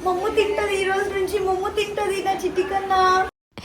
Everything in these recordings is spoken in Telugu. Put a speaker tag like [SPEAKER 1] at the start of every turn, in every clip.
[SPEAKER 1] మమ్ము తింటది ఈ రోజు నుంచి మమ్ము తింటది నా చిట్టి కన్నా.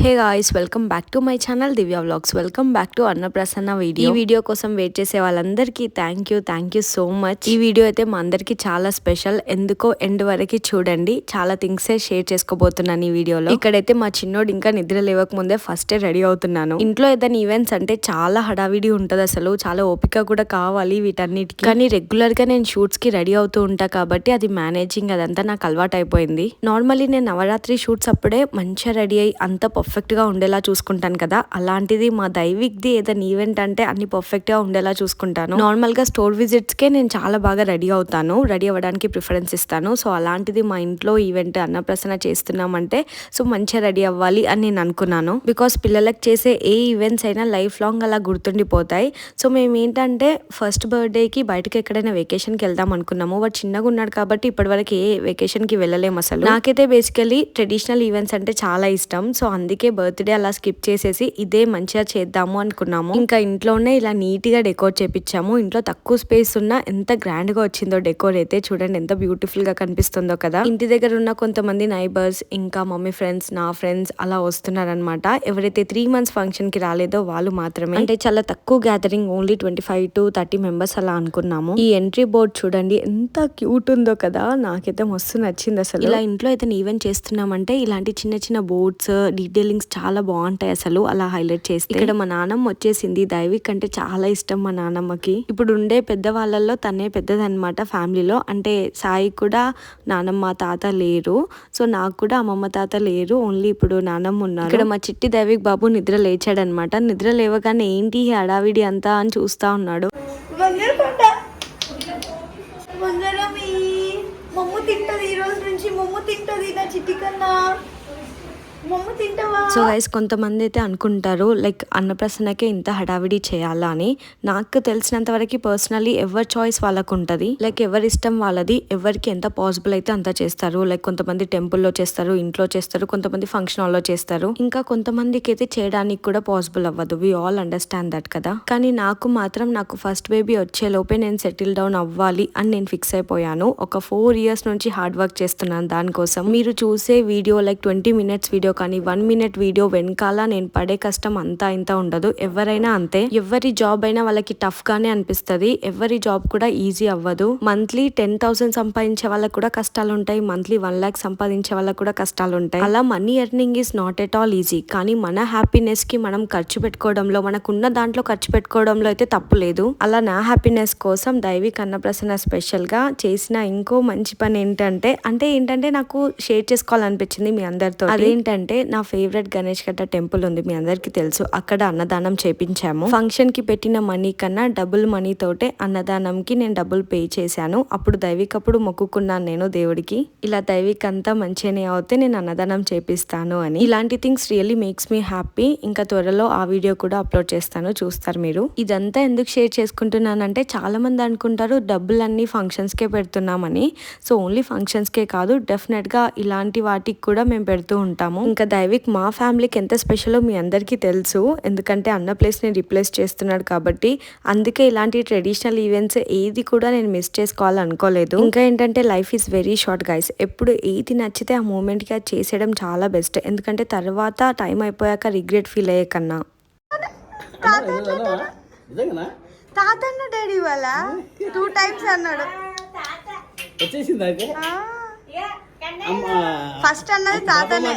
[SPEAKER 2] Hey guys, welcome back to my channel Divya vlogs. Welcome back to Annaprasana video. ఈ వీడియో కోసం వెయిట్ చేసే వాళ్ళందరికీ థ్యాంక్ యూ సో మచ్. ఈ వీడియో అయితే మా అందరికి చాలా స్పెషల్. ఎందుకో ఎండ్ వరకు చూడండి, చాలా థింగ్స్ షేర్ చేసుకోబోతున్నాను ఈ వీడియోలో. ఇక్కడైతే మా చిన్నోడు ఇంకా నిద్ర లేవక ముందే ఫస్ట్ రెడీ అవుతున్నాను. ఇంట్లో ఏదైనా ఈవెంట్స్ అంటే చాలా హడావిడి ఉంటది, అసలు చాలా ఓపిక కూడా కావాలి వీటన్నిటికి. కానీ రెగ్యులర్ గా నేను షూట్స్ కి రెడీ అవుతూ ఉంటా కాబట్టి అది మేనేజింగ్ అదంతా నాకు అలవాటు అయిపోయింది. నార్మల్లీ నేను నవరాత్రి షూట్స్ అప్పుడే మంచిగా రెడీ అయ్యి అంత పర్ఫెక్ట్ గా ఉండేలా చూసుకుంటాను కదా, అలాంటిది మా దైవిక్ది ఏదైనా ఈవెంట్ అంటే అన్ని పర్ఫెక్ట్ గా ఉండేలా చూసుకుంటాను. నార్మల్ గా స్టోర్ విజిట్స్ కే నేను చాలా బాగా రెడీ అవుతాను, రెడీ అవ్వడానికి ప్రిఫరెన్స్ ఇస్తాను. సో అలాంటిది మా ఇంట్లో ఈవెంట్ అన్నప్రసన్న చేస్తున్నామంటే సో మంచిగా రెడీ అవ్వాలి అని నేను అనుకున్నాను. బికాస్ పిల్లలకు చేసే ఏ ఈవెంట్స్ అయినా లైఫ్ లాంగ్ అలా గుర్తుండిపోతాయి. సో మేము ఏంటంటే ఫస్ట్ బర్త్డేకి బయటకి ఎక్కడైనా వెకేషన్కి వెళ్దాం అనుకున్నాము. వాడు చిన్నగా ఉన్నాడు కాబట్టి ఇప్పటివరకు ఏ వెకేషన్కి వెళ్ళలేము అసలు. నాకైతే బేసికలీ ట్రెడిషనల్ ఈవెంట్స్ అంటే చాలా ఇష్టం. సో అందుకే బర్త్డే అలా స్కిప్ చేసేసి ఇదే మంచిగా చేద్దాము అనుకున్నాము. ఇంకా ఇంట్లోనే ఇలా నీట్ గా డెకోర్ చేపించాము. ఇంట్లో తక్కువ స్పేస్ ఉన్నా ఎంత గ్రాండ్ గా వచ్చిందో డెకోర్ అయితే చూడండి, ఎంత బ్యూటిఫుల్ గా కనిపిస్తుందో కదా. ఇంటి దగ్గర ఉన్న కొంతమంది నైబర్స్ ఇంకా మమ్మీ ఫ్రెండ్స్, నా ఫ్రెండ్స్ అలా వస్తున్నారనమాట. ఎవరైతే 3 months ఫంక్షన్ కి రాలేదో వాళ్ళు మాత్రమే. అంటే చాలా తక్కువ గ్యాదరింగ్, ఓన్లీ 25 to 30 members అలా అనుకున్నాము. ఈ ఎంట్రీ బోర్డ్ చూడండి ఎంత క్యూట్ ఉందో కదా, నాకైతే మస్తు నచ్చింది అసలు. ఇలా ఇంట్లో అయితే ఈవెంట్ చేస్తున్నామంటే ఇలాంటి చిన్న చిన్న బోర్డ్స్ డీటెయిలింగ్స్ చాలా బాగుంటాయి అసలు అలా హైలైట్ చేస్తే. ఇక్కడ మా నాన్నమ్మ వచ్చేసింది. దైవిక్ అంటే చాలా ఇష్టం మా నాన్నమ్మకి. ఇప్పుడు ఉండే పెద్ద వాళ్ళల్లో తనే పెద్దదన్నమాట ఫ్యామిలీలో. అంటే సాయి కూడా నానమ్మ తాత లేరు, సో నాకు కూడా అమ్మమ్మ తాత లేరు, ఓన్లీ ఇప్పుడు నానమ్మ ఉన్నారు. ఇక్కడ మా చిట్టి దైవిక్ బాబు నిద్ర లేచాడనమాట. నిద్ర లేవగానే ఏంటి హడావిడి అంతా అని చూస్తా ఉన్నాడు.
[SPEAKER 1] మమ్ము తింటది ఈ రోజు నుంచి మమ్ము తింటది నా చిట్టి కన్నా.
[SPEAKER 2] సో గైస్, కొంతమంది అయితే అనుకుంటారు లైక్ అన్నప్రసన్నకే ఇంత హడావిడి చేయాలా అని. నాకు తెలిసినంత వరకు పర్సనల్లీ ఎవరి చాయిస్ వాళ్ళకు ఉంటుంది. లైక్ ఎవరి ఇష్టం వాళ్ళది, ఎవరికి ఎంత పాసిబుల్ అయితే అంత చేస్తారు. లైక్ కొంతమంది టెంపుల్లో చేస్తారు, ఇంట్లో చేస్తారు, కొంతమంది ఫంక్షన్ హాల్లో చేస్తారు, ఇంకా కొంతమందికి అయితే చేయడానికి కూడా పాసిబుల్ అవ్వదు. వి ఆల్ అండర్స్టాండ్ దట్ కదా. కానీ నాకు మాత్రం నాకు ఫస్ట్ బేబీ వచ్చే లోపే నేను సెటిల్ డౌన్ అవ్వాలి అని నేను ఫిక్స్ అయిపోయాను. ఒక 4 years నుంచి హార్డ్ వర్క్ చేస్తున్నాను దానికోసం. మీరు చూసే వీడియో లైక్ 20 minutes వీడియో కానీ 1 minute వీడియో వెనకాల నేను పడే కష్టం అంతా ఇంత ఉండదు. ఎవరైనా అంతే, ఎవరి జాబ్ అయినా వాళ్ళకి టఫ్ గానే అనిపిస్తుంది. ఎవరి జాబ్ కూడా ఈజీ అవ్వదు. మంత్లీ 10,000 సంపాదించే వాళ్ళకి కూడా కష్టాలు ఉంటాయి, మంత్లీ 1 lakh సంపాదించే వాళ్ళకి కూడా కష్టాలు ఉంటాయి. అలా money earning is not at all easy. కానీ మన హ్యాపీనెస్ కి మనం ఖర్చు పెట్టుకోవడంలో, మనకున్న దాంట్లో ఖర్చు పెట్టుకోవడంలో అయితే తప్పు లేదు. అలా నా హ్యాపీనెస్ కోసం దైవిక్ అన్నప్రసన్న స్పెషల్ గా చేసిన ఇంకో మంచి పని ఏంటంటే నాకు షేర్ చేసుకోవాలనిపించింది మీ అందరితో. అదేంటంటే నా ఫేవరెట్ గణేష్ కట్ట టెంపుల్ ఉంది, మీ అందరికి తెలుసు. అక్కడ అన్నదానం చేపించాము. ఫంక్షన్ కి పెట్టిన మనీ కన్నా డబుల్ మనీ తోటే అన్నదానంకి నేను డబ్బులు పే చేశాను. అప్పుడు దైవిక్ అప్పుడు మొక్కుకున్నాను నేను దేవుడికి, ఇలా దైవిక్ అంతా మంచిగానే అవుతే నేను అన్నదానం చేపిస్తాను అని. ఇలాంటి things really makes me happy. ఇంకా త్వరలో ఆ వీడియో కూడా అప్లోడ్ చేస్తాను, చూస్తారు మీరు. ఇదంతా ఎందుకు షేర్ చేసుకుంటున్నానంటే చాలా మంది అనుకుంటారు డబ్బులన్నీ ఫంక్షన్స్ కే పెడుతున్నామని. సో ఓన్లీ ఫంక్షన్స్ కే కాదు, డెఫినెట్ గా ఇలాంటి వాటికి కూడా మేము పెడుతూ ఉంటాము. ఇంకా దైవిక్ మా ఫ్యామిలీకి ఎంత స్పెషలో మీ అందరికీ తెలుసు, ఎందుకంటే అన్న ప్లేస్ని రిప్లేస్ చేస్తున్నాడు కాబట్టి. అందుకే ఇలాంటి ట్రెడిషనల్ ఈవెంట్స్ ఏది కూడా నేను మిస్ చేసుకోవాలనుకోలేదు. ఇంకా ఏంటంటే life is very short guys. ఎప్పుడు ఏది నచ్చితే ఆ మూమెంట్కి అది చేసేయడం చాలా బెస్ట్. ఎందుకంటే తర్వాత టైం అయిపోయాక రిగ్రెట్ ఫీల్ అయ్యే కన్నా.
[SPEAKER 1] తాతన్న డాడీ వాళ్ళ 2 times అన్నాడు. ఫస్ట్ అన్నది తాతనే.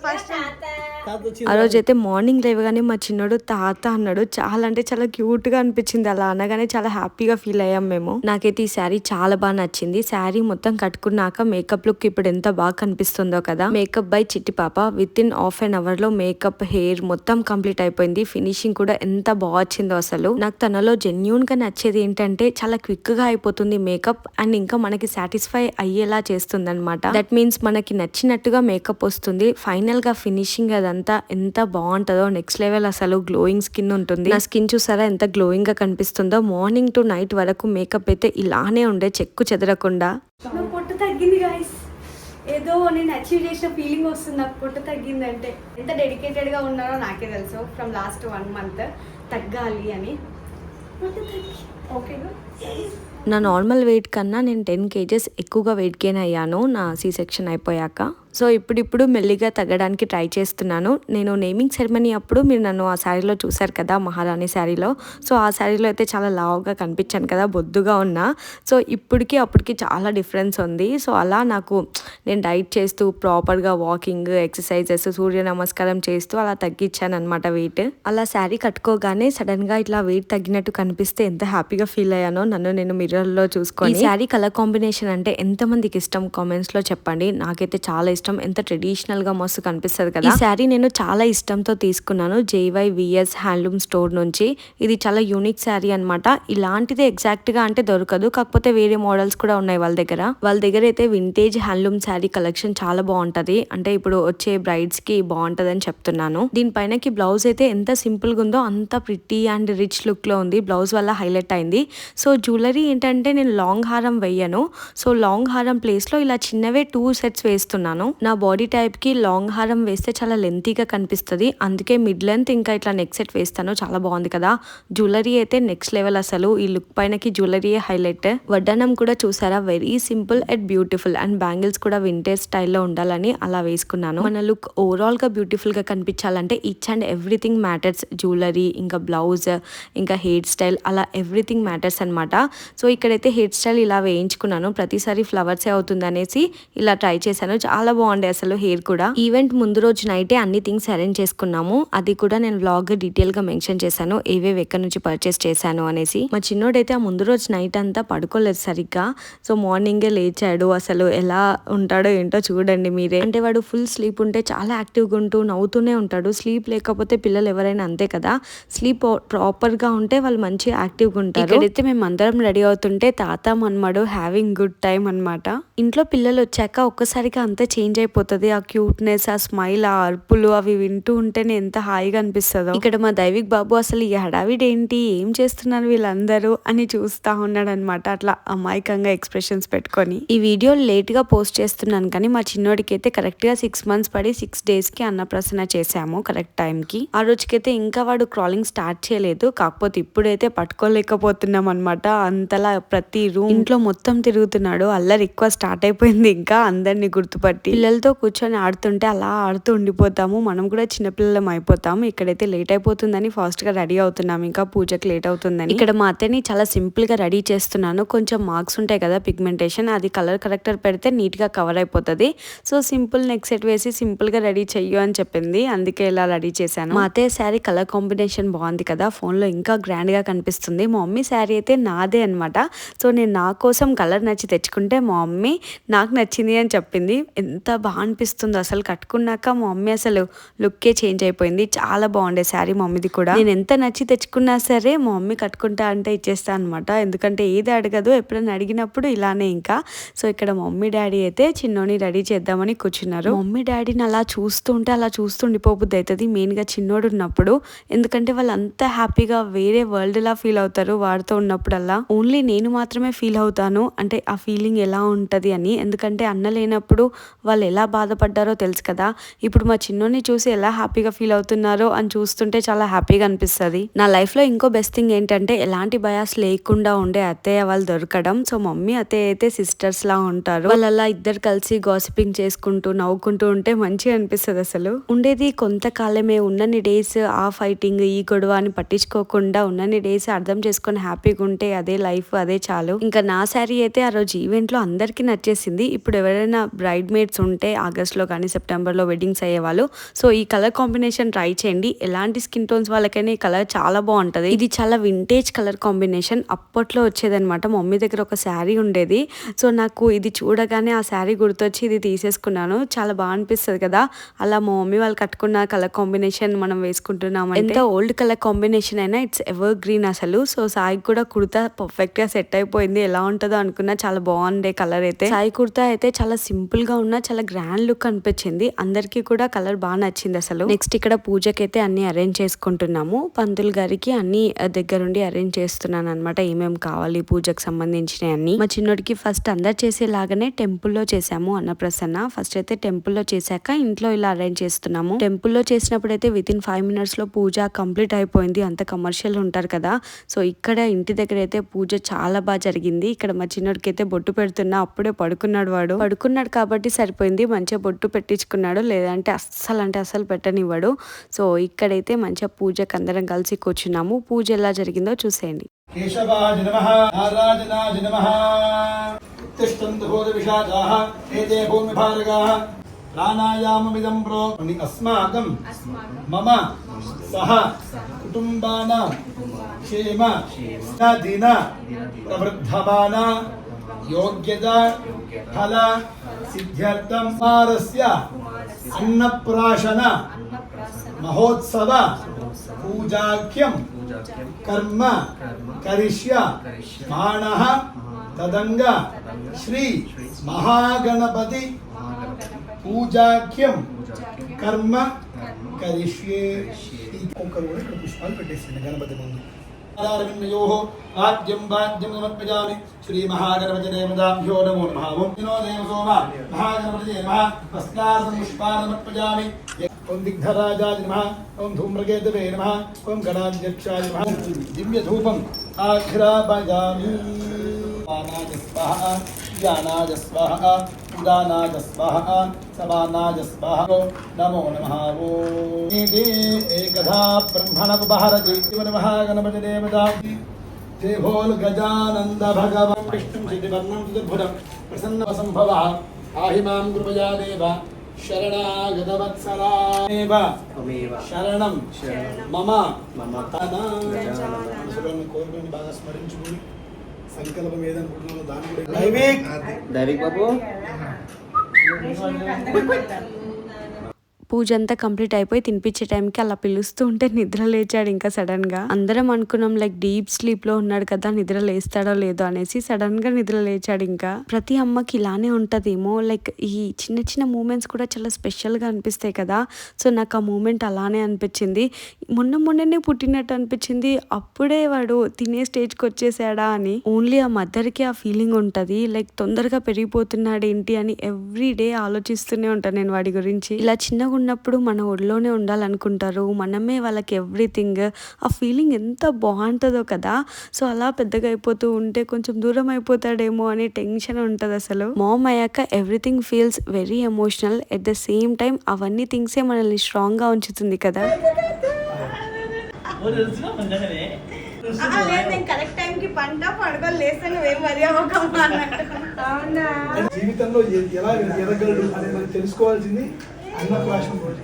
[SPEAKER 1] ఫస్ట్
[SPEAKER 2] ఆ రోజైతే మార్నింగ్ లేవగానే మా చిన్నోడు తాత అన్నాడు. చాలా అంటే చాలా క్యూట్ గా అనిపించింది. అలా అనగానే చాలా హ్యాపీగా ఫీల్ అయ్యాం మేము. నాకైతే ఈ శారీ చాలా బాగా నచ్చింది. శారీ మొత్తం కట్టుకున్నాక మేకప్ లుక్ ఇప్పుడు ఎంత బాగా కనిపిస్తుందో కదా. మేకప్ బై చిట్టి పాప. విత్ ఇన్ ½ an hour లో మేకప్, హెయిర్ మొత్తం కంప్లీట్ అయిపోయింది. ఫినిషింగ్ కూడా ఎంత బాగా వచ్చిందో అసలు. నాకు తనలో జెన్యూన్ గా నచ్చేది ఏంటంటే చాలా క్విక్ గా అయిపోతుంది మేకప్, అండ్ ఇంకా మనకి సాటిస్ఫై అయ్యేలా చేస్తుంది అనమాట. దట్ మీన్స్ మనకి నచ్చినట్టుగా మేకప్ వస్తుంది. ఫైనల్ గా ఫినిషింగ్ అదంతా ఎంత బాగుంటుందో, నెక్స్ట్ లెవెల్ అసలు. గ్లోయింగ్ స్కిన్ ఉంటుంది. నా స్కిన్ చూసారా ఎంత గ్లోయింగ్ గా కనిపిస్తుందో. మార్నింగ్ టు నైట్ వరకు మేకప్ అయితే ఇలానే ఉండే, చెక్కు చెదరకుండా.
[SPEAKER 1] పొట్టు తగ్గింది గాయస్, ఏదో నేను అచీవ్ చేసిన ఫీలింగ్ వస్తుంది నాకు. పొట్టు తగ్గిందంటే ఎంత డెడికేటెడ్ గా ఉన్నారో నాకే తెలుసు. ఫ్రమ్ లాస్ట్ 1 month తగ్గాలి అని. పొట్టు తగ్గి ఓకేగా.
[SPEAKER 2] నా నార్మల్ వెయిట్ కన్నా నేను 10 kgs ఎక్కువగా వెయిట్ గెయిన్ అయ్యాను నా సీ సెక్షన్ అయిపోయాక. సో ఇప్పుడిప్పుడు మెల్లిగా తగ్గడానికి ట్రై చేస్తున్నాను. నేను నేమింగ్ సెరమనీ అప్పుడు మీరు నన్ను ఆ శారీలో చూసారు కదా, మహారాణి శారీలో. సో ఆ శారీలో అయితే చాలా లావుగా కనిపించాను కదా, బొద్దుగా ఉన్నా. సో ఇప్పటికి అప్పటికి చాలా డిఫరెన్స్ ఉంది. సో అలా నాకు నేను డైట్ చేస్తూ ప్రాపర్గా వాకింగ్, ఎక్సర్సైజెస్, సూర్య నమస్కారం చేస్తూ అలా తగ్గించాను అనమాట వెయిట్. అలా శారీ కట్టుకోగానే సడన్గా ఇట్లా వెయిట్ తగ్గినట్టు కనిపిస్తే ఎంత హ్యాపీగా ఫీల్ అయ్యానో నన్ను నేను మిర్రర్లో చూసుకొని. ఈ శారీ కలర్ కాంబినేషన్ అంటే ఎంతమందికి ఇష్టం కామెంట్స్లో చెప్పండి. నాకైతే చాలా ఇష్టం. ఎంత ట్రెడిషనల్ గా మస్తు కనిపిస్తుంది కదా. ఈ శారీ నేను చాలా ఇష్టంతో తీసుకున్నాను JYVS హ్యాండ్లూమ్ స్టోర్ నుంచి. ఇది చాలా యూనిక్ శారీ అనమాట. ఇలాంటిది ఎగ్జాక్ట్ గా అంటే దొరకదు, కాకపోతే వేరే మోడల్స్ కూడా ఉన్నాయి వాళ్ళ దగ్గర అయితే వింటేజ్ హ్యాండ్లూమ్ శారీ కలెక్షన్ చాలా బాగుంటది. అంటే ఇప్పుడు వచ్చే బ్రైడ్స్ కి బాగుంటది అని చెప్తున్నాను. దీనిపైనకి బ్లౌజ్ అయితే ఎంత సింపుల్ గా ఉందో అంత ప్రిటీ అండ్ రిచ్ లుక్ లో ఉంది. బ్లౌజ్ వల్ల హైలైట్ అయింది. సో జ్యువెలరీ ఏంటంటే నేను లాంగ్ హారం వేయను. సో లాంగ్ హారం ప్లేస్ లో ఇలా చిన్నవే 2 sets వేస్తున్నాను. నా బాడీ టైప్ కి లాంగ్ హారం వేస్తే చాలా లెంతీగా కనిపిస్తుంది. అందుకే మిడ్ లెంత్ ఇంకా ఇట్లా నెక్ సెట్ వేస్తాను. చాలా బాగుంది కదా. జ్యువెలరీ అయితే నెక్స్ట్ లెవెల్. అసలు ఈ లుక్ పైనకి జ్యువెలరీ హైలైట్. వడ్డానం కూడా చూసారా, very simple and beautiful. And bangles కూడా వింటేజ్ స్టైల్లో ఉండాలని అలా వేసుకున్నాను. మన లుక్ ఓవరాల్ గా బ్యూటిఫుల్ గా కనిపించాలంటే each and everything matters. Jewellery, ఇంకా బ్లౌజ్, ఇంకా హెయిర్ స్టైల్, అలా ఎవ్రీథింగ్ మ్యాటర్స్ అనమాట. సో ఇక్కడైతే హెయిర్ స్టైల్ ఇలా వేయించుకున్నాను. ప్రతిసారి ఫ్లవర్సే అవుతుంది అనేసి ఇలా ట్రై చేశాను. చాలా బాగుంది అసలు హెయిర్ కూడా. ఈవెంట్ ముందు రోజు నైటే అన్ని థింగ్స్ అరేంజ్ చేసుకున్నాము. అది కూడా నేను వ్లాగ్ డీటెయిల్ గా మెన్షన్ చేశాను, ఏవేవి ఎక్కడి నుంచి పర్చేస్ చేశాను అనేసి. మా చిన్నోడైతే ఆ ముందు రోజు నైట్ అంతా పడుకోలేదు సరిగ్గా. సో మార్నింగే లేచాడు. అసలు ఎలా ఉంటాడో ఏంటో చూడండి మీరే. అంటే వాడు ఫుల్ స్లీప్ ఉంటే చాలా యాక్టివ్గా ఉంటూ నవ్వుతూనే ఉంటాడు. స్లీప్ లేకపోతే పిల్లలు ఎవరైనా అంతే కదా. స్లీప్ ప్రాపర్ గా ఉంటే వాళ్ళు మంచి యాక్టివ్గా ఉంటారు. ఇక్కడైతే మేము అందరం రెడీ అవుతుంటే తాత మన్మడు హ్యావింగ్ గుడ్ టైం అనమాట. ఇంట్లో పిల్లలు వచ్చాక ఒక్కసారిగా అంతా చేంజ్ అయిపోతుంది. ఆ క్యూట్నెస్, ఆ స్మైల్, ఆ అరుపులు అవి వింటూ ఉంటేనే ఎంత హాయిగా అనిపిస్తుందో. ఇక్కడ మా దైవిక్ బాబు అసలు ఈ హడావిడి ఏంటి, ఏం చేస్తున్నారు వీళ్ళందరూ అని చూస్తా ఉన్నాడు అనమాట. అట్లా అమాయకంగా ఎక్స్ప్రెషన్స్ పెట్టుకొని. ఈ వీడియో లేట్ గా పోస్ట్ చేస్తున్నాను కానీ మా చిన్నోడికి అయితే కరెక్ట్ గా 6 months పడి 6 days కి అన్నప్రసన్న చేసాము కరెక్ట్ టైం కి. ఆ రోజుకైతే ఇంకా వాడు క్రాలింగ్ స్టార్ట్ చేయలేదు. కాకపోతే ఇప్పుడైతే పట్టుకోలేకపోతున్నాం అనమాట. అంతలా ప్రతి రూమ్ ఇంట్లో మొత్తం తిరుగుతున్నాడు. అల్లరి ఎక్కువ స్టార్ట్ అయిపోయింది. ఇంకా అందరినీ గుర్తుపట్టి పిల్లలతో కూర్చొని ఆడుతుంటే అలా ఆడుతూ ఉండిపోతాము. మనం కూడా చిన్నపిల్లలం అయిపోతాము. ఇక్కడైతే లేట్ అయిపోతుందని ఫాస్ట్ గా రెడీ అవుతున్నాము. ఇంకా పూజకి లేట్ అవుతుందని. ఇక్కడ మా అత్తని చాలా సింపుల్ గా రెడీ చేస్తున్నాను. కొంచెం మార్క్స్ ఉంటాయి కదా పిగ్మెంటేషన్, అది కలర్ కరెక్టర్ పెడితే నీట్ గా కవర్ అయిపోతుంది. సో సింపుల్ నెక్ సెట్ వేసి సింపుల్ గా రెడీ చెయ్యు అని చెప్పింది. అందుకే ఇలా రెడీ చేశాను. మా అత్తయ్య శారీ కలర్ కాంబినేషన్ బాగుంది కదా, ఫోన్ లో ఇంకా గ్రాండ్ గా కనిపిస్తుంది. మా మమ్మీ శారీ అయితే నాదే అనమాట. సో నేను నా కోసం కలర్ నచ్చి తెచ్చుకుంటే మా మమ్మీ నాకు నచ్చింది అని చెప్పింది. ఎంత బాగా అనిపిస్తుందో అసలు కట్టుకున్నాక. మా మమ్మీ అసలు లుక్కే చేంజ్ అయిపోయింది. చాలా బాగుండే శారీ మమ్మీది కూడా. నేను ఎంత నచ్చి తెచ్చుకున్నా సరే మా మమ్మీ కట్టుకుంటా అంటే ఇచ్చేస్తా అనమాట. ఎందుకంటే ఏది అడగదు, ఎప్పుడైనా అడిగినప్పుడు ఇలానే. ఇంకా సో ఇక్కడ మమ్మీ డాడీ అయితే చిన్నోని రెడీ చేద్దామని కూర్చున్నారు. మమ్మీ డాడీని అలా చూస్తుంటే అలా చూస్తుండిపోబుద్ది అవుతుంది, మెయిన్ గా చిన్నోడు ఉన్నప్పుడు. ఎందుకంటే వాళ్ళు అంత హ్యాపీగా వేరే వరల్డ్ లా ఫీల్ అవుతారు వాడితో ఉన్నప్పుడల్లా. ఓన్లీ నేను మాత్రమే ఫీల్ అవుతాను అంటే ఆ ఫీలింగ్ ఎలా ఉంటది అని. ఎందుకంటే అన్న లేనప్పుడు వాళ్ళు ఎలా బాధపడ్డారో తెలుసు కదా. ఇప్పుడు మా చిన్నోని చూసి ఎలా హ్యాపీగా ఫీల్ అవుతున్నారో అని చూస్తుంటే చాలా హ్యాపీగా అనిపిస్తుంది. నా లైఫ్ లో ఇంకో బెస్ట్ థింగ్ ఏంటంటే ఎలాంటి బయాస్ లేకుండా ఉండే అత్తయ్య వాళ్ళు దొరకడం. సో మమ్మీ అత్తయ్య అయితే సిస్టర్స్ లా ఉంటారు. వాళ్ళు అలా ఇద్దరు కలిసి గాసిపింగ్ చేసుకుంటూ నవ్వుకుంటూ ఉంటే మంచిగా అనిపిస్తుంది. అసలు ఉండేది కొంతకాలమే. ఉన్నన్ని డేస్ ఆ ఫైటింగ్, ఈ గొడవ అని పట్టించుకోకుండా ఉన్నన్ని డేస్ అర్థం చేసుకొని హ్యాపీగా ఉంటే అదే లైఫ్, అదే చాలు. ఇంకా నా శారీ అయితే ఆ రోజు ఈవెంట్ లో అందరికి నచ్చేసింది. ఇప్పుడు ఎవరైనా బ్రైడ్ మేడ్స్ ఉంటే ఆగస్ట్ లో కానీ సెప్టెంబర్ లో వెడ్డింగ్స్ అయ్యేవాళ్ళు, సో ఈ కలర్ కాంబినేషన్ ట్రై చేయండి. ఎలాంటి స్కిన్ టోన్స్ వాళ్ళకైనా ఈ కలర్ చాలా బాగుంటది. ఇది చాలా వింటేజ్ కలర్ కాంబినేషన్. అప్పట్లో వచ్చేదనమాట. మమ్మీ దగ్గర ఒక శారీ ఉండేది. సో నాకు ఇది చూడగానే ఆ శారీ గుర్తొచ్చి ఇది తీసేసుకున్నాను. చాలా బాగా అనిపిస్తుంది కదా. అలా మా మమ్మీ వాళ్ళు కట్టుకున్న కలర్ కాంబినేషన్ మనం వేసుకుంటున్నాం. ఎంత ఓల్డ్ కలర్ కాంబినేషన్ అయినా ఇట్స్ ఎవర్ గ్రీన్ అసలు. సో సాయి కూడా కుర్తా పర్ఫెక్ట్ గా సెట్ అయిపోయింది. ఎలా ఉంటుందో అనుకున్నా, చాలా బాగుండే కలర్ అయితే. సాయి కుర్తా అయితే చాలా సింపుల్ గా ఉన్నా చాలా చాలా గ్రాండ్ లుక్ అనిపించింది. అందరికీ కూడా కలర్ బాగా నచ్చింది అసలు. నెక్స్ట్ ఇక్కడ పూజకైతే అన్ని అరేంజ్ చేసుకుంటున్నాము. పంతులు గారికి అన్ని దగ్గరుండి అరేంజ్ చేస్తున్నాను అనమాట. ఏమేమి కావాలి పూజకు సంబంధించినవి అన్ని. మా చిన్నోడికి ఫస్ట్ అందరు చేసేలాగానే టెంపుల్లో చేసాము అన్నప్రసన్న. ఫస్ట్ అయితే టెంపుల్లో చేశాక ఇంట్లో ఇలా అరేంజ్ చేస్తున్నాము. టెంపుల్లో చేసినప్పుడు అయితే విత్ ఇన్ 5 minutes లో పూజ కంప్లీట్ అయిపోయింది. అంత కమర్షియల్ ఉంటారు కదా. సో ఇక్కడ ఇంటి దగ్గర అయితే పూజ చాలా బాగా జరిగింది. ఇక్కడ మా చిన్నోడికి అయితే బొట్టు పెడుతున్నా, అప్పుడే పడుకున్నాడు కాబట్టి సరిపోయింది. మంచిగా బొట్టు పెట్టించుకున్నాడు, లేదంటే అస్సలు పెట్టనివ్వడు. సో ఇక్కడైతే మంచిగా పూజకి అందరం కలిసి కూర్చున్నాము. పూజ ఎలా జరిగిందో చూసేయండి.
[SPEAKER 3] కేశవాయ నమః, నారాయణాయ నమః. ఉత్తిష్టంతు భూతవిషాదాః ఏతే భూమిభారగాః ప్రాణాయామమిదం ప్రోక్ని అస్మాకం మమ సహ కుటుంబానాం క్షేమ దిన ప్రవృద్ధమాన యోగ్యత ఫల సిద్ధ్యర్థం మారస్య అన్నప్రాశన మహోత్సవ పూజాఖ్యం కర్మ కరిష్య మానః తదంగ శ్రీ మహాగణపతి పూజాఖ్యం కర్మ కరిష్యే. ఒక్కరు కూడా ఇక్కడ పుష్పాలు పెట్టేసింది గణపతి ముందు. ఆద్యం వాద్యం సమర్పయామి శ్రీ మహాగణపతినే నమః. నమో నమః. ఓం వినోదేవ సోమ మహాగణపతినే నమః. వస్త్రార్థం పుష్పాన్ని సమర్పయామి. ఓం దిగ్ధరాజాయ నమః. ఓం ధూమ్రకేతవే నమః. ఓం గణాధ్యక్షాయ నమః. దివ్య ధూపం ఆఘ్రాపయామి. వానాయ స్వాహ, జ్ఞానాయ స్వాహ, ఉదానాయ స్వాహ, సమానాయ స్వాహ. నమో నమః. ఓం ఏకదా బ్రహ్మణోపహరతి మహాగణపతినే నమః. దేవోల్ గజానంద భగవాన్ విష్ణుం సిద్ధివర్ణం చతుర్భుజం ప్రసన్న సంభవః ఆహిమాం కృపయా దేవ శరణాగతవత్సరాదేవ శరణం మమ కోరుకుని బాగా స్మరించుకుని సంకల్పం ఏదనుకుంటున్నామో దాన్ని కూడా దైవిక్ బాబు.
[SPEAKER 2] పూజ అంతా కంప్లీట్ అయిపోయి తినిపించే టైంకి అలా పిలుస్తూ ఉంటే నిద్ర లేచాడు. ఇంకా సడన్ గా అందరం అనుకున్నాం లైక్ డీప్ స్లీప్ లో ఉన్నాడు కదా, నిద్ర లేస్తాడో లేదో అనేసి. సడన్ గా నిద్ర లేచాడు. ఇంకా ప్రతి అమ్మకి ఇలానే ఉంటదేమో, లైక్ ఈ చిన్న చిన్న మూమెంట్స్ కూడా చాలా స్పెషల్ గా అనిపిస్తాయి కదా. సో నాకు ఆ మూమెంట్ అలానే అనిపించింది. మొన్ననే పుట్టినట్టు అనిపించింది. అప్పుడే వాడు తినే స్టేజ్కి వచ్చేసాడా అని. ఓన్లీ ఆ మదర్కి ఆ ఫీలింగ్ ఉంటది, లైక్ తొందరగా పెరిగిపోతున్నాడు ఏంటి అని ఎవ్రీ డే ఆలోచిస్తూనే ఉంటాను నేను వాడి గురించి. ఇలా చిన్నగా ఉన్నప్పుడు మన ఒళ్ళోనే ఉండాలనుకుంటారు, మనమే వాళ్ళకి ఎవ్రీథింగ్. ఆ ఫీలింగ్ ఎంత బాగుంటుందో కదా. సో అలా పెద్దగా అయిపోతూ ఉంటే కొంచెం దూరం అయిపోతాడేమో అని టెన్షన్ ఉంటుంది అసలు. మామ్ అయ్యాక everything feels very emotional. At the same time అవన్నీ థింగ్సే మనల్ని స్ట్రాంగ్ గా ఉంచుతుంది కదా.
[SPEAKER 3] జీవితంలో ఎలా ఎదగలడు అని మనం తెలుసుకోవాల్సింది అన్నప్రాశన రోజు.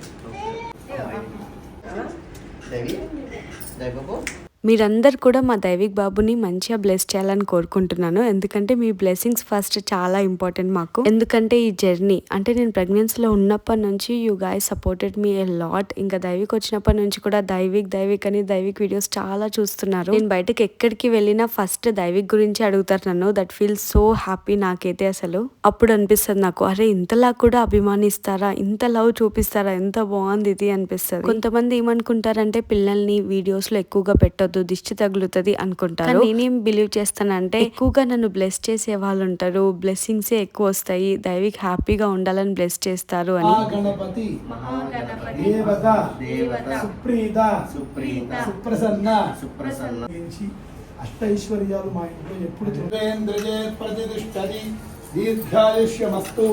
[SPEAKER 2] మీరందరు కూడా మా దైవిక్ బాబుని మంచిగా బ్లెస్ చేయాలని కోరుకుంటున్నాను. ఎందుకంటే మీ బ్లెస్సింగ్స్ ఫస్ట్ చాలా ఇంపార్టెంట్ మాకు. ఎందుకంటే ఈ జర్నీ అంటే నేను ప్రెగ్నెన్సీలో ఉన్నప్పటి నుంచి you guys supported me a lot. ఇంకా దైవిక్ వచ్చినప్పటి నుంచి కూడా దైవిక్ అని దైవిక్ వీడియోస్ చాలా చూస్తున్నారు. నేను బయటకు ఎక్కడికి వెళ్ళినా ఫస్ట్ దైవిక్ గురించి అడుగుతారు నన్ను. దట్ ఫీల్ సో హ్యాపీ నాకైతే అసలు. అప్పుడు అనిపిస్తుంది నాకు, అరే ఇంతలా కూడా అభిమానిస్తారా, ఇంత లవ్ చూపిస్తారా, ఎంత బాగుంది ఇది అనిపిస్తుంది. కొంతమంది ఏమనుకుంటారంటే పిల్లల్ని వీడియోస్ లో ఎక్కువగా పెట్టొద్దు, దిష్టి తగులుతుంది అనుకుంటారు. నేనేం బిలీవ్ చేస్తానంటే ఎక్కువగా నన్ను బ్లెస్ చేసే వాళ్ళు ఉంటారు, బ్లెస్సింగ్సే ఎక్కువ వస్తాయి, దైవిక్ హ్యాపీగా ఉండాలని బ్లెస్ చేస్తారు అని.
[SPEAKER 3] గణపతి దేవత సుప్రీత సుప్రసన్న అష్టైశ్వర్యాలు మా ఇంట్లో ఎప్పుడు ప్రతిష్టది. దీర్ఘాయుష్యమస్తు.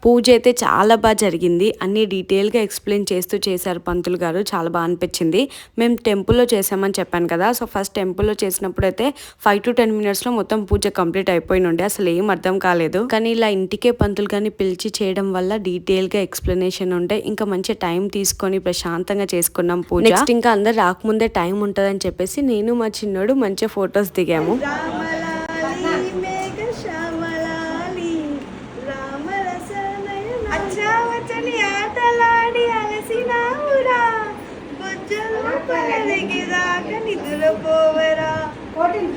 [SPEAKER 2] పూజ అయితే చాలా బాగా జరిగింది. అన్ని డీటెయిల్ గా ఎక్స్ప్లెయిన్ చేస్తూ చేశారు పంతులు గారు. చాలా బాగా అనిపించింది. మేము టెంపుల్లో చేసామని చెప్పాను కదా. సో ఫస్ట్ టెంపుల్లో చేసినప్పుడు అయితే 5 to 10 minutes లో మొత్తం పూజ కంప్లీట్ అయిపోయి ఉండే, అసలు ఏం అర్థం కాలేదు. కానీ ఇలా ఇంటికే పంతులు గారిని పిలిచి చేయడం వల్ల డీటెయిల్ గా ఎక్స్ప్లెనేషన్ ఉంటే ఇంకా మంచి టైం తీసుకొని ప్రశాంతంగా చేసుకున్నాం పూజ. నెక్స్ట్ ఇంకా అందరు రాకముందే టైం ఉంటదని చెప్పేసి నేను మా చిన్నోడు మంచిగా ఫొటోస్ దిగాము.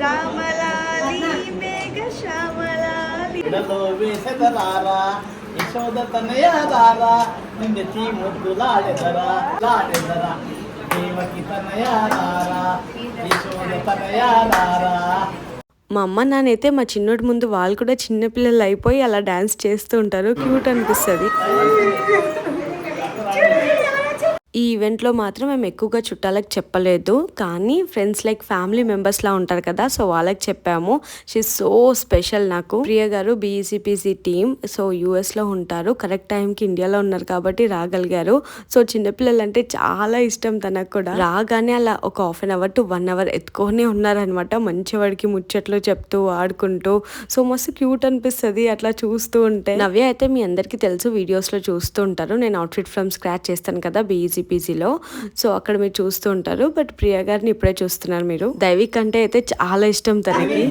[SPEAKER 1] రామలాలి మేఘ శ్యామలాలి
[SPEAKER 4] ఇడలో వేసెదరారా యశోద తనయారా నిన్నెత్తి ముద్దులాడెదరా లాడెదరా దేవకి తనయారా యశోద తనయారా.
[SPEAKER 2] మా అమ్మ నాన్నైతే మా చిన్నోడి ముందు వాళ్ళు కూడా చిన్నపిల్లలు అయిపోయి అలా డాన్స్ చేస్తూ ఉంటారు. క్యూట్ అనిపిస్తుంది. ఈ ఈవెంట్లో మాత్రం మేము ఎక్కువగా చుట్టాలకు చెప్పలేదు, కానీ ఫ్రెండ్స్ లైక్ ఫ్యామిలీ మెంబర్స్లా ఉంటారు కదా, సో వాళ్ళకి చెప్పాము. షీ సో స్పెషల్ నాకు. ప్రియ గారు బీఈసీపీసీ టీమ్, సో యూఎస్లో ఉంటారు. కరెక్ట్ టైంకి ఇండియాలో ఉన్నారు కాబట్టి రాగలిగారు. సో చిన్నపిల్లలు అంటే చాలా ఇష్టం తనకు కూడా. రాగానే అలా ఒక ½ an hour to 1 hour ఎత్తుకొని ఉన్నారనమాట. మంచి వాడికి ముచ్చట్లు చెప్తూ ఆడుకుంటూ. సో మస్తు క్యూట్ అనిపిస్తుంది అట్లా చూస్తూ ఉంటే. నవ్య అయితే మీ అందరికీ తెలుసు, వీడియోస్లో చూస్తూ ఉంటారు. నేను అవుట్ఫిట్ ఫ్రమ్ స్క్రాచ్ చేస్తాను కదా బీఈసీపీసీలో, సో అక్కడ మీరు చూస్తూ ఉంటారు. బట్ ప్రియా గారిని ఇప్పుడే చూస్తున్నారు మీరు. దైవిక్ అంటే అయితే చాలా ఇష్టం తనకి.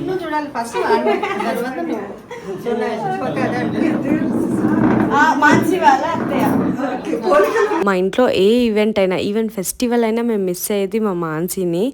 [SPEAKER 2] మా ఇంట్లో ఏ ఈవెంట్ అయినా, ఈవెన్ ఫెస్టివల్ అయినా మేము మిస్ అయ్యేది మా మాన్సీని.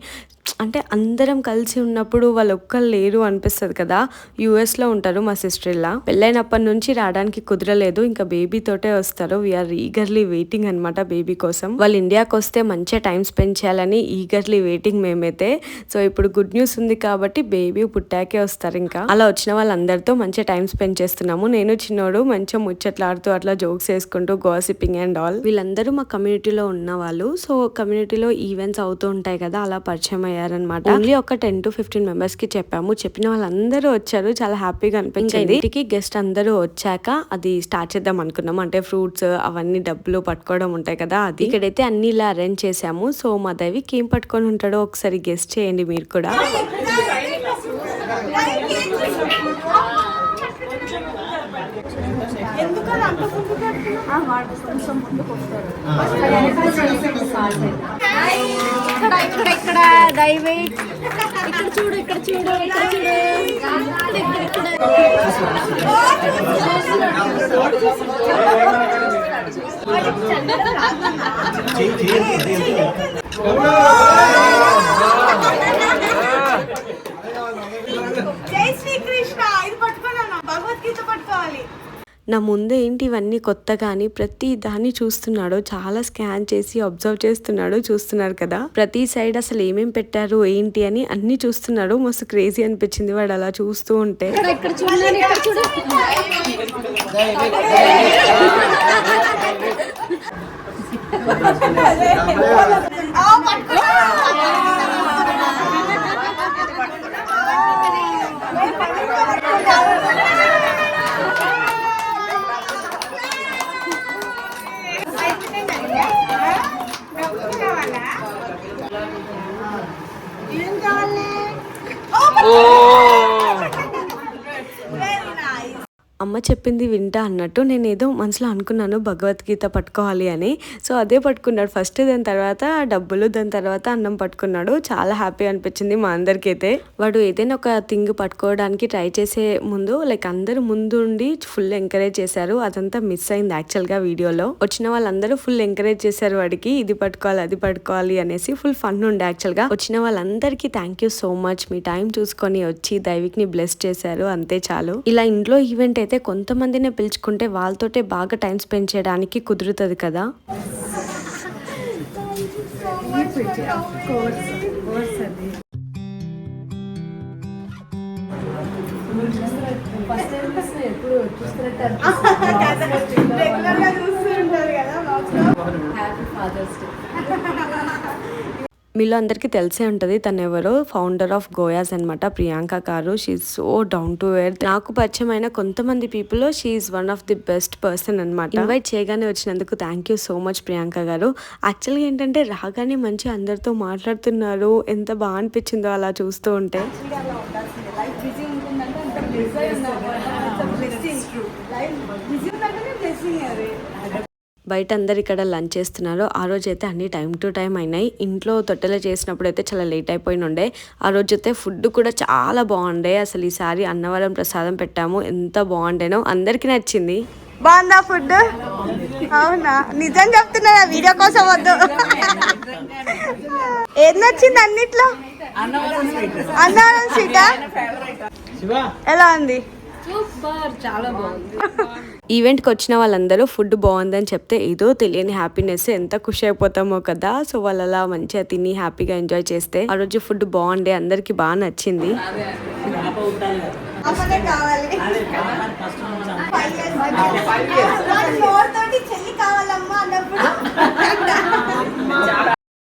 [SPEAKER 2] అంటే అందరం కలిసి ఉన్నప్పుడు వాళ్ళు ఒక్కరు లేరు అనిపిస్తుంది కదా. యూఎస్లో ఉంటారు మా సిస్టర్. ఇలా పెళ్ళైనప్పటి నుంచి రావడానికి కుదరలేదు, ఇంకా బేబీ తోటే వస్తారు. వీఆర్ ఈగర్లీ వెయిటింగ్ అనమాట బేబీ కోసం. వాళ్ళు ఇండియాకి వస్తే మంచిగా టైం స్పెండ్ చేయాలని ఈగర్లీ వెయిటింగ్ మేమైతే. సో ఇప్పుడు గుడ్ న్యూస్ ఉంది కాబట్టి బేబీ పుట్టాకే వస్తారు. ఇంకా అలా వచ్చిన వాళ్ళందరితో మంచిగా టైం స్పెండ్ చేస్తున్నాము. నేను చిన్నోడు మంచిగా ముచ్చట్లాడుతూ అట్లా జోక్స్ వేసుకుంటూ గాసిపింగ్ అండ్ ఆల్. వీళ్ళందరూ మా కమ్యూనిటీలో ఉన్న వాళ్ళు. సో కమ్యూనిటీలో ఈవెంట్స్ అవుతూ ఉంటాయి కదా, అలా పరిచయం అయ్యారనమాట. ఓన్లీ ఒక 10 to 15 మెంబర్స్ కి చెప్పాము. చెప్పిన వాళ్ళందరూ వచ్చారు, చాలా హ్యాపీగా అనిపించింది. ఇంటికి గెస్ట్ అందరూ వచ్చాక అది స్టార్ట్ చేద్దాం అనుకున్నాం. అంటే ఫ్రూట్స్ అవన్నీ డబ్బులు పట్టుకోవడం ఉంటాయి కదా, అది ఇక్కడైతే అన్ని ఇలా అరేంజ్ చేసాము. సో మా దైవికి ఏం పట్టుకొని ఉంటాడో ఒకసారి గెస్ట్ చేయండి మీరు కూడా.
[SPEAKER 1] ఇక్కడ దైవేట్ ఇక్కడ చూడు, ఇక్కడ చూడు, ఇక్కడ చూడు, జై శ్రీకృష్ణ. ఇది పట్టుకోనా, భగవద్గీత పట్టుకోవాలి.
[SPEAKER 2] నా ముందే ఏంటి ఇవన్నీ కొత్త, కానీ ప్రతి దాన్ని చూస్తున్నాడు. చాలా స్కాన్ చేసి అబ్జర్వ్ చేస్తున్నాడు. చూస్తున్నారు కదా, ప్రతి సైడ్ అసలు ఏమేం పెట్టారు ఏంటి అని అన్ని చూస్తున్నాడు. మస్తు క్రేజీ అనిపించింది వాడు అలా చూస్తూ ఉంటే. అమ్మ చెప్పింది వింటా అన్నట్టు నేను ఏదో మనసులో అనుకున్నాను భగవద్గీత పట్టుకోవాలి అని. సో అదే పట్టుకున్నాడు ఫస్ట్, దాని తర్వాత డబ్బులు, దాని తర్వాత అన్నం పట్టుకున్నాడు. చాలా హ్యాపీ అనిపించింది మా అందరికీ అయితే. వాడు ఏదైనా ఒక థింగ్ పట్టుకోవడానికి ట్రై చేసే ముందు లైక్ అందరూ ముందు ఉండి ఫుల్ ఎంకరేజ్ చేశారు. అదంతా మిస్ అయింది యాక్చువల్గా వీడియోలో. వచ్చిన వాళ్ళందరూ ఫుల్ ఎంకరేజ్ చేశారు వాడికి, ఇది పట్టుకోవాలి అది పట్టుకోవాలి అనేసి. ఫుల్ ఫన్ ఉండే యాక్చువల్గా. వచ్చిన వాళ్ళందరికీ thank you so much. Me time చూసుకొని వచ్చి దైవిక్ ని బ్లెస్ చేశారు, అంతే చాలు. ఇలా ఇంట్లో ఈవెంట్ అయితే కొంతమందినే పిలుచుకుంటే వాళ్ళతోటే బాగా టైం స్పెండ్ చేయడానికి కుదురుతుంది కదా. మీలో అందరికీ తెలిసే ఉంటుంది తను ఎవరో. ఫౌండర్ ఆఫ్ గోయాస్ అనమాట, Priyanka garu. She's so down to earth. నాకు పరిచయం అయిన కొంతమంది పీపుల్ లో she's one of the best person అనమాట. ఇన్వైట్ చేయగానే వచ్చినందుకు thank you so much Priyanka garu. యాక్చువల్గా ఏంటంటే రాగానే మంచి అందరితో మాట్లాడుతున్నారు, ఎంత బాగా అనిపించిందో అలా చూస్తూ ఉంటే. బయట అందరు ఇక్కడ లంచ్ చేస్తున్నారు. ఆ రోజు అయితే అన్ని టైం టు టైం అయినాయి. ఇంట్లో తొట్టెలో చేసినప్పుడు అయితే చాలా లేట్ అయిపోయి ఉండే. ఆ రోజు అయితే ఫుడ్ కూడా చాలా బాగుండే. అసలు ఈసారి అన్నవరం ప్రసాదం పెట్టాము, ఎంత బాగుండేనో, అందరికి నచ్చింది.
[SPEAKER 1] బాగుందా ఫుడ్? అవునా, నిజం చెప్తున్నా, వీడియో కోసం వద్దు. ఏది నచ్చింది అన్నిట్లో? అన్నవరం స్వీటా ఎలా ఉంది? సూపర్, చాలా బాగుంది.
[SPEAKER 2] ఈవెంట్కి వచ్చిన వాళ్ళందరూ ఫుడ్ బాగుందని చెప్తే ఏదో తెలియని హ్యాపీనెస్, ఎంత ఖుషి అయిపోతామో కదా. సో వాళ్ళు అలా మంచిగా తిని హ్యాపీగా ఎంజాయ్ చేస్తే ఆ రోజు ఫుడ్ బాగుండే, అందరికి బాగా నచ్చింది.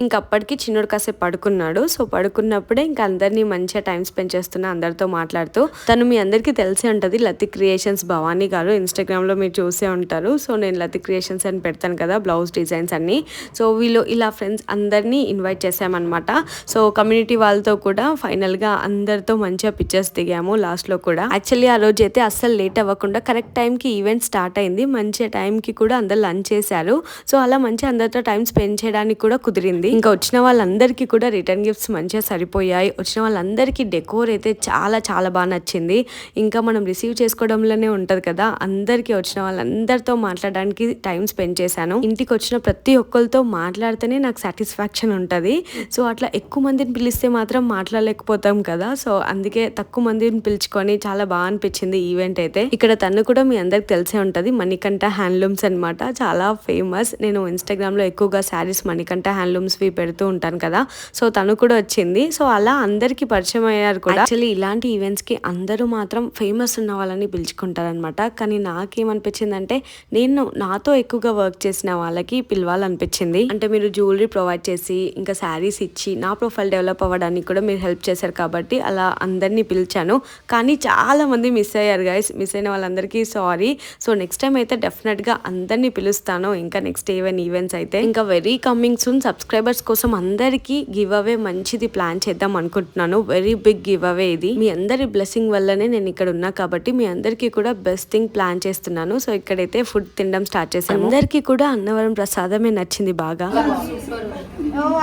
[SPEAKER 2] ఇంకా అప్పటికి చిన్నోడు కాసేపు పడుకున్నాడు. సో పడుకున్నప్పుడే ఇంకా అందరినీ మంచిగా టైం స్పెండ్ చేస్తున్నా, అందరితో మాట్లాడుతూ. తను మీ అందరికీ తెలిసే ఉంటుంది, లతి క్రియేషన్స్ భవానీ గారు. ఇన్స్టాగ్రామ్లో మీరు చూసే ఉంటారు. సో నేను లతి క్రియేషన్స్ అని పెడతాను కదా, బ్లౌజ్ డిజైన్స్ అన్ని. సో వీళ్ళు ఇలా ఫ్రెండ్స్ అందరినీ ఇన్వైట్ చేసామన్నమాట. సో కమ్యూనిటీ వాళ్ళతో కూడా ఫైనల్గా అందరితో మంచిగా పిక్చర్స్ దిగాము లాస్ట్లో కూడా. యాక్చువల్లీ ఆ రోజు అయితే అస్సలు లేట్ అవ్వకుండా కరెక్ట్ టైంకి ఈవెంట్ స్టార్ట్ అయింది. మంచిగా టైంకి కూడా అందరు లంచ్ చేశారు. సో అలా మంచిగా అందరితో టైం స్పెండ్ చేయడానికి కూడా కుదిరింది. ఇంకా వచ్చిన వాళ్ళందరికీ కూడా రిటర్న్ గిఫ్ట్స్ మంచిగా సరిపోయాయి. వచ్చిన వాళ్ళందరికీ డెకోర్ అయితే చాలా చాలా బాగా నచ్చింది. ఇంకా మనం రిసీవ్ చేసుకోవడంలోనే ఉంటది కదా, అందరికీ వచ్చిన వాళ్ళందరితో మాట్లాడడానికి టైం స్పెండ్ చేశాను. ఇంటికి వచ్చిన ప్రతి ఒక్కరితో మాట్లాడితేనే నాకు సాటిస్ఫాక్షన్ ఉంటుంది. సో అట్లా ఎక్కువ మందిని పిలిస్తే మాత్రం మాట్లాడలేకపోతాం కదా. సో అందుకే తక్కువ మందిని పిలుచుకొని చాలా బాగా అనిపించింది ఈవెంట్ అయితే. ఇక్కడ తను కూడా మీ అందరికి తెలిసే ఉంటది, మణికంఠ హ్యాండ్లూమ్స్ అనమాట. చాలా ఫేమస్. నేను ఇన్స్టాగ్రామ్ లో ఎక్కువగా శారీస్ మణికంఠ హ్యాండ్లూమ్స్ పెడుతూ ఉంటాను కదా. సో తను కూడా వచ్చింది. సో అలా అందరికి పరిచయం అయ్యారు కూడా. యాక్చువల్లీ ఇలాంటి ఈవెంట్స్ కి అందరూ మాత్రం ఫేమస్ ఉన్న వాళ్ళని పిలుచుకుంటారనమాట. కానీ నాకేమనిపించిందంటే నేను నాతో ఎక్కువగా వర్క్ చేసిన వాళ్ళకి పిలవాలనిపించింది. అంటే మీరు జ్యువెలరీ ప్రొవైడ్ చేసి ఇంకా శారీస్ ఇచ్చి నా ప్రొఫైల్ డెవలప్ అవ్వడానికి కూడా మీరు హెల్ప్ చేశారు కాబట్టి అలా అందరినీ పిలిచాను. కానీ చాలా మంది మిస్ అయ్యారు గైస్. మిస్ అయిన వాళ్ళందరికీ సారీ. సో నెక్స్ట్ టైం అయితే డెఫినెట్ గా అందరినీ పిలుస్తాను. ఇంకా నెక్స్ట్ ఈవెంట్స్ అయితే ఇంకా వెరీ కమింగ్ సూన్. సబ్స్క్రైబర్స్ కోసం అందరికీ గివ్ అవే మంచిది ప్లాన్ చేద్దాం అనుకుంటున్నాను. వెరీ బిగ్ గివ్ అవే ఇది. మీ అందరి బ్లెస్సింగ్ వల్లనే నేను ఇక్కడ ఉన్నా కాబట్టి మీ అందరికీ కూడా బెస్ట్ థింగ్ ప్లాన్ చేస్తున్నాను. సో ఇక్కడైతే ఫుడ్ తినడం స్టార్ట్ చేశాను. అందరికీ కూడా అన్నవరం ప్రసాదమే నచ్చింది బాగా.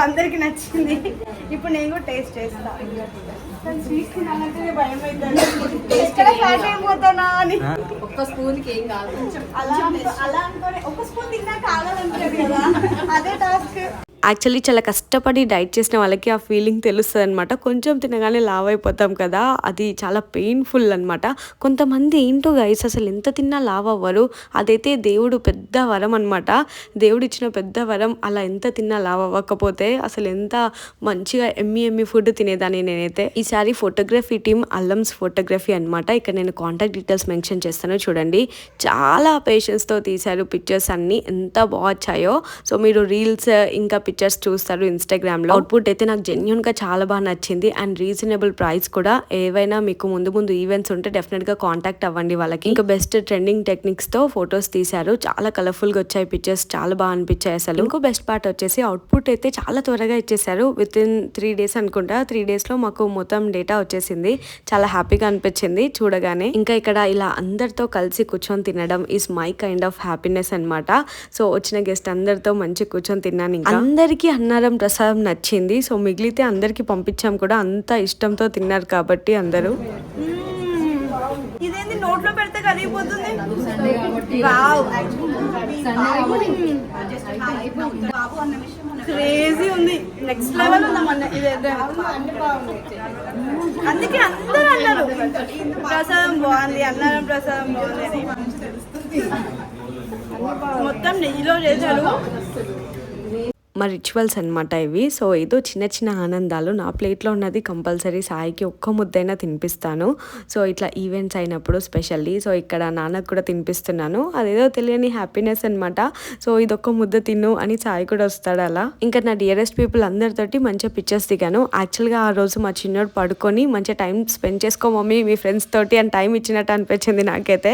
[SPEAKER 1] అందరికి నచ్చింది. ఇప్పుడు నేను కూడా టేస్ట్ చేస్తాను. ఒక్క స్పూన్ కి ఏం కాదు, అలా అనుకోని ఒక స్పూన్ తిన్నా కావాలనుకోలేదు కదా, అదే టాస్క్.
[SPEAKER 2] యాక్చువల్లీ చాలా కష్టపడి డైట్ చేసిన వాళ్ళకి ఆ ఫీలింగ్ తెలుస్తుంది అనమాట. కొంచెం తినగానే లావ్ అయిపోతాం కదా, అది చాలా పెయిన్ఫుల్ అనమాట. కొంతమంది ఏంటో గైస్ అసలు ఎంత తిన్నా లావ్ అవ్వరు. అదైతే దేవుడు పెద్ద వరం అనమాట. దేవుడు ఇచ్చిన పెద్ద వరం. అలా ఎంత తిన్నా లావ్ అవ్వకపోతే అసలు ఎంత మంచిగా ఎమ్మి ఫుడ్ తినేదాన్ని నేనైతే. ఈసారి ఫోటోగ్రఫీ టీమ్ అల్లమ్స్ ఫోటోగ్రఫీ అనమాట. ఇక్కడ నేను కాంటాక్ట్ డీటెయిల్స్ మెన్షన్ చేస్తాను చూడండి. చాలా పేషెన్స్తో తీశారు పిక్చర్స్ అన్ని, ఎంత బాగా వచ్చాయో. సో మీరు రీల్స్ ఇంకా పిక్చర్స్ చూస్తారు ఇన్స్టాగ్రామ్ లో. అవుట్పుట్ అయితే నాకు జెన్యూన్ గా చాలా బాగా నచ్చింది. అండ్ రీజనబుల్ ప్రైస్ కూడా. ఏవైనా మీకు ముందు ఈవెంట్స్ ఉంటే డెఫినెట్ గా కాంటాక్ట్ అవ్వండి వాళ్ళకి. ఇంకా బెస్ట్ ట్రెండింగ్ టెక్నిక్స్ తో ఫొటోస్ తీశారు. చాలా కలర్ఫుల్ గా వచ్చాయి పిక్చర్స్, చాలా బాగా అనిపించాయి అసలు. ఇంకో బెస్ట్ పార్ట్ వచ్చేసి అవుట్పుట్ అయితే చాలా త్వరగా ఇచ్చేసారు. విత్ ఇన్ 3 days అనుకుంటా. 3 days లో మాకు మొత్తం డేటా వచ్చేసింది. చాలా హ్యాపీగా అనిపించింది చూడగానే. ఇంకా ఇక్కడ ఇలా అందరితో కలిసి కూర్చొని తినడం is my kind of happiness అనమాట. సో వచ్చిన గెస్ట్ అందరితో మంచి కూర్చొని తిన్నాను. ఇంకా అందరికీ అన్నారం ప్రసాదం నచ్చింది. సో మిగిలితే అందరికి పంపించాం కూడా, అంత ఇష్టంతో తిన్నారు కాబట్టి అందరూ.
[SPEAKER 1] ఇదేంటి నోట్లో పెడితే కరిగిపోతుంది. క్రేజీ ఉంది, నెక్స్ట్ లెవెల్ ఉందమ్మన్న ఇదైతే. అందుకే అందరూ అన్నారు ప్రసాదం బాగుంది, అన్నారం ప్రసాదం బాగుంది అని. మొత్తం నెయ్యిలో చేశారు.
[SPEAKER 2] మా రిచువల్స్ అనమాట ఇవి. సో ఏదో చిన్న ఆనందాలు. నా ప్లేట్లో ఉన్నది కంపల్సరీ సాయికి ఒక్క ముద్దైనా తినిపిస్తాను. సో ఇట్లా ఈవెంట్స్ అయినప్పుడు స్పెషల్లీ. సో ఇక్కడ నాన్నకు కూడా తినిపిస్తున్నాను. అదేదో తెలియని హ్యాపీనెస్ అనమాట. సో ఇది ఒక్క ముద్ద తిను అని సాయి కూడా వస్తాడు అలా. ఇంకా నా డియరెస్ట్ పీపుల్ అందరితోటి మంచిగా పిక్చర్స్ దిగాను. యాక్చువల్గా ఆ రోజు మా చిన్నోడు పడుకొని మంచిగా టైం స్పెండ్ చేసుకో మమ్మీ మీ ఫ్రెండ్స్ తోటి అని టైం ఇచ్చినట్టు అనిపించింది నాకైతే.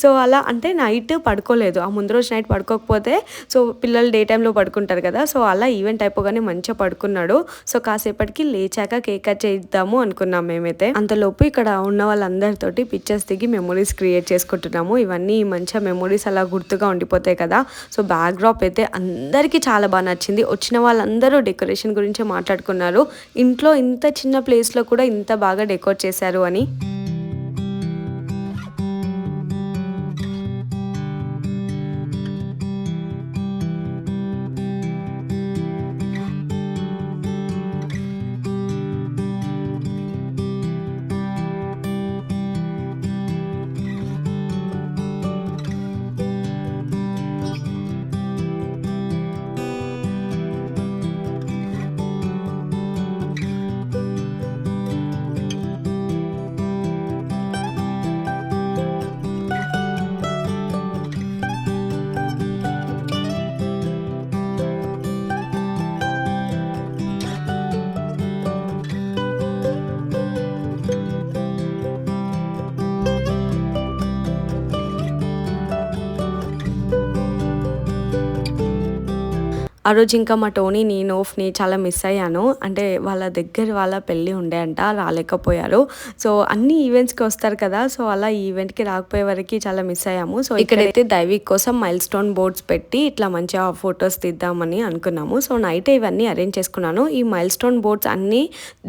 [SPEAKER 2] సో అలా అంటే నైట్ పడుకోలేదు. ఆ ముందు రోజు నైట్ పడుకోకపోతే సో పిల్లలు డే టైంలో పడుకుంటారు కదా. సో అలా ఈవెంట్ అయిపోగానే మంచిగా పడుకున్నాడు. సో కాసేపటికి లేచాక కేక్ కట్ చేద్దాము అనుకున్నాం మేమైతే. అంతలోపు ఇక్కడ ఉన్న వాళ్ళందరితోటి పిక్చర్స్ దిగి మెమొరీస్ క్రియేట్ చేసుకుంటున్నాము. ఇవన్నీ మంచిగా మెమొరీస్ అలా గుర్తుగా ఉండిపోతాయి కదా. సో బ్యాక్ డ్రాప్ అయితే అందరికీ చాలా బాగా నచ్చింది. వచ్చిన వాళ్ళందరూ డెకరేషన్ గురించి మాట్లాడుకున్నారు. ఇంట్లో ఇంత చిన్న ప్లేస్లో కూడా ఇంత బాగా డెకోర్ చేశారు అని. ఆ రోజు ఇంకా మా టోనీ నోఫ్ని చాలా మిస్ అయ్యాను. అంటే వాళ్ళ దగ్గర వాళ్ళ పెళ్ళి ఉండే అంట, రాలేకపోయారు. సో అన్ని ఈవెంట్స్కి వస్తారు కదా, సో అలా ఈవెంట్కి రాకపోయే వరకు చాలా మిస్ అయ్యాము. సో ఇక్కడైతే దైవిక్ కోసం మైల్ స్టోన్ బోర్డ్స్ పెట్టి ఇట్లా మంచిగా ఫొటోస్ తీద్దామని అనుకున్నాము. సో నైట్ ఇవన్నీ అరేంజ్ చేసుకున్నాను. ఈ మైల్ స్టోన్ బోర్డ్స్ అన్ని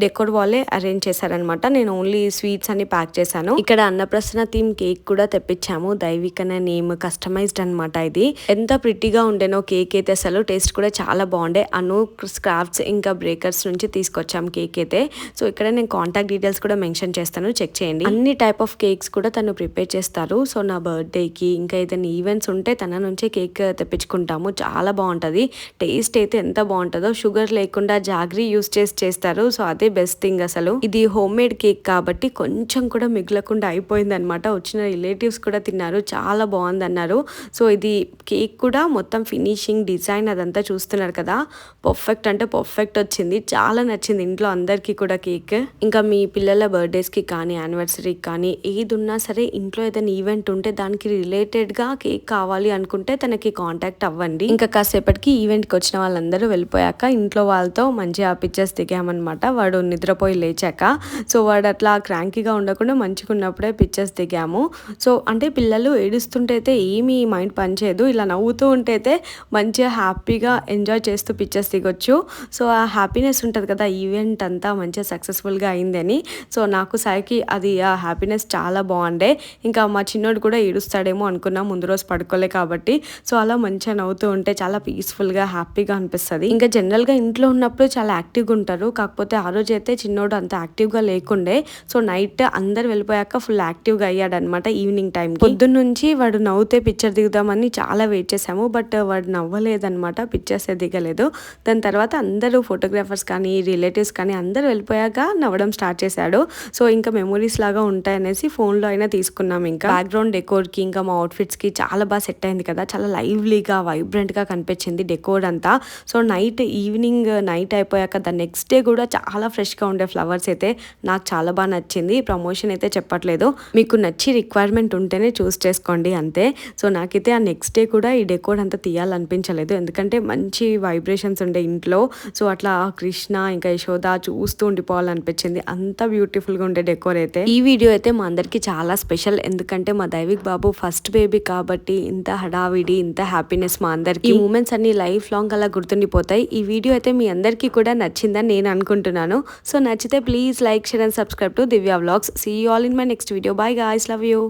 [SPEAKER 2] డెకోర్ వాళ్ళే అరేంజ్ చేశారనమాట. నేను ఓన్లీ స్వీట్స్ అన్ని ప్యాక్ చేశాను. ఇక్కడ అన్నప్రసన్న థీమ్ కేక్ కూడా తెప్పించాము. దైవిక్ అనే నేమ్ కస్టమైజ్డ్ అనమాట. ఇది ఎంత ప్రిటీగా ఉండేనో కేక్ అయితే, అసలు టేస్ట్ కూడా చాలా బాగుండే. అను స్క్రాఫ్ట్స్ ఇంకా బ్రేకర్స్ నుంచి తీసుకొచ్చాం కేక్ అయితే. సో ఇక్కడ నేను కాంటాక్ట్ డీటెయిల్స్ కూడా మెన్షన్ చేస్తాను, చెక్ చేయండి. అన్ని టైప్ ఆఫ్ కేక్స్ కూడా తను ప్రిపేర్ చేస్తారు. సో నా బర్త్డేకి ఇంకా ఏదైనా ఈవెంట్స్ ఉంటే తన నుంచే కేక్ తెప్పించుకుంటాము. చాలా బాగుంటుంది. టేస్ట్ అయితే ఎంత బాగుంటుందో. షుగర్ లేకుండా జాగ్రీ యూస్ చేస్తారు. సో అదే బెస్ట్ థింగ్ అసలు. ఇది హోమ్ మేడ్ కేక్ కాబట్టి కొంచెం కూడా మిగలకుండా అయిపోయింది అనమాట. వచ్చిన రిలేటివ్స్ కూడా తిన్నారు, చాలా బాగుంది అన్నారు. సో ఇది కేక్ కూడా మొత్తం ఫినిషింగ్ డిజైన్ అదంతా చూస్తున్నారు కదా, పర్ఫెక్ట్ అంటే పర్ఫెక్ట్ వచ్చింది. చాలా నచ్చింది ఇంట్లో అందరికీ కూడా కేక్. ఇంకా మీ పిల్లల బర్త్డేస్కి కానీ యానివర్సరీకి కానీ ఏది ఉన్నా సరే, ఇంట్లో ఏదైనా ఈవెంట్ ఉంటే దానికి రిలేటెడ్గా కేక్ కావాలి అనుకుంటే తనకి కాంటాక్ట్ అవ్వండి. ఇంకా కాసేపటికి ఈవెంట్కి వచ్చిన వాళ్ళందరూ వెళ్ళిపోయాక ఇంట్లో వాళ్ళతో మంచిగా పిక్చర్స్ దిగామన్నమాట. వాడు నిద్రపోయి లేచాక. సో వాడు అట్లా క్రాంకీగా ఉండకుండా మంచిగా ఉన్నప్పుడే పిక్చర్స్ దిగాము. సో అంటే పిల్లలు ఏడుస్తుంటే అయితే ఏమీ మైండ్ పనిచేయదు, ఇలా నవ్వుతూ ఉంటే అయితే మంచిగా హ్యాపీగా ఎంజాయ్ చేస్తూ పిక్చర్స్ దిగొచ్చు. సో ఆ హ్యాపీనెస్ ఉంటుంది కదా, ఈవెంట్ అంతా మంచిగా సక్సెస్ఫుల్గా అయిందని. సో నాకు సాయికి అది ఆ హ్యాపీనెస్ చాలా బాగుండే. ఇంకా మా చిన్నోడు కూడా ఏడుస్తాడేమో అనుకున్నా, ముందు రోజు పడుకోలే కాబట్టి. సో అలా మంచిగా నవ్వుతూ ఉంటే చాలా పీస్ఫుల్గా హ్యాపీగా అనిపిస్తుంది. ఇంకా జనరల్గా ఇంట్లో ఉన్నప్పుడు చాలా యాక్టివ్గా ఉంటారు, కాకపోతే ఆ రోజు అయితే చిన్నోడు అంత యాక్టివ్గా లేకుండే. సో నైట్ అందరు వెళ్ళిపోయాక ఫుల్ యాక్టివ్గా అయ్యాడనమాట ఈవినింగ్ టైం. పొద్దున్న నుంచి వాడు నవ్వుతే పిక్చర్ దిగుదామని చాలా వెయిట్ చేసాము, బట్ వాడు నవ్వలేదనమాట, పిక్చర్స్ దిగలేదు. దాని తర్వాత అందరూ ఫోటోగ్రాఫర్స్ కానీ రిలేటివ్స్ కానీ అందరూ వెళ్ళిపోయాక నవ్వడం స్టార్ట్ చేశాడు. సో ఇంకా మెమొరీస్ లాగా ఉంటాయనేసి ఫోన్లో అయినా తీసుకున్నాం. ఇంకా బ్యాక్గ్రౌండ్ డెకోర్కి ఇంకా మా అవుట్ఫిట్స్కి చాలా బాగా సెట్ అయింది కదా, చాలా లైవ్లీగా వైబ్రెంట్గా కనిపించింది డెకోర్ అంతా. సో ఈవినింగ్ నైట్ అయిపోయాక ద నెక్స్ట్ డే కూడా చాలా ఫ్రెష్గా ఉండే ఫ్లవర్స్ అయితే నాకు చాలా బాగా నచ్చింది. ప్రమోషన్ అయితే చెప్పట్లేదు, మీకు నచ్చి రిక్వైర్మెంట్ ఉంటేనే చూస్ చేసుకోండి అంతే. సో నాకైతే ఆ నెక్స్ట్ డే కూడా ఈ డెకోర్ అంతా తీయాలనిపించలేదు, ఎందుకంటే మంచి వైబ్రేషన్స్ ఉండే ఇంట్లో. సో అట్లా కృష్ణ ఇంకా యశోద చూస్తూ ఉండిపోవాలనిపించింది, అంత బ్యూటిఫుల్గా ఉండే డెకోర్ అయితే. ఈ వీడియో అయితే మా అందరికి చాలా స్పెషల్, ఎందుకంటే మా దైవిక్ బాబు ఫస్ట్ బేబీ కాబట్టి ఇంత హడావిడి, ఇంత హ్యాపీనెస్ మా అందరికి. ఈ మూమెంట్స్ అన్ని లైఫ్ లాంగ్ అలా గుర్తుండిపోతాయి. ఈ వీడియో అయితే మీ అందరికీ కూడా నచ్చిందని నేను అనుకుంటున్నాను. సో నచ్చితే please like, share and subscribe to Divya vlogs. See you all in my next video. Bye guys, love you.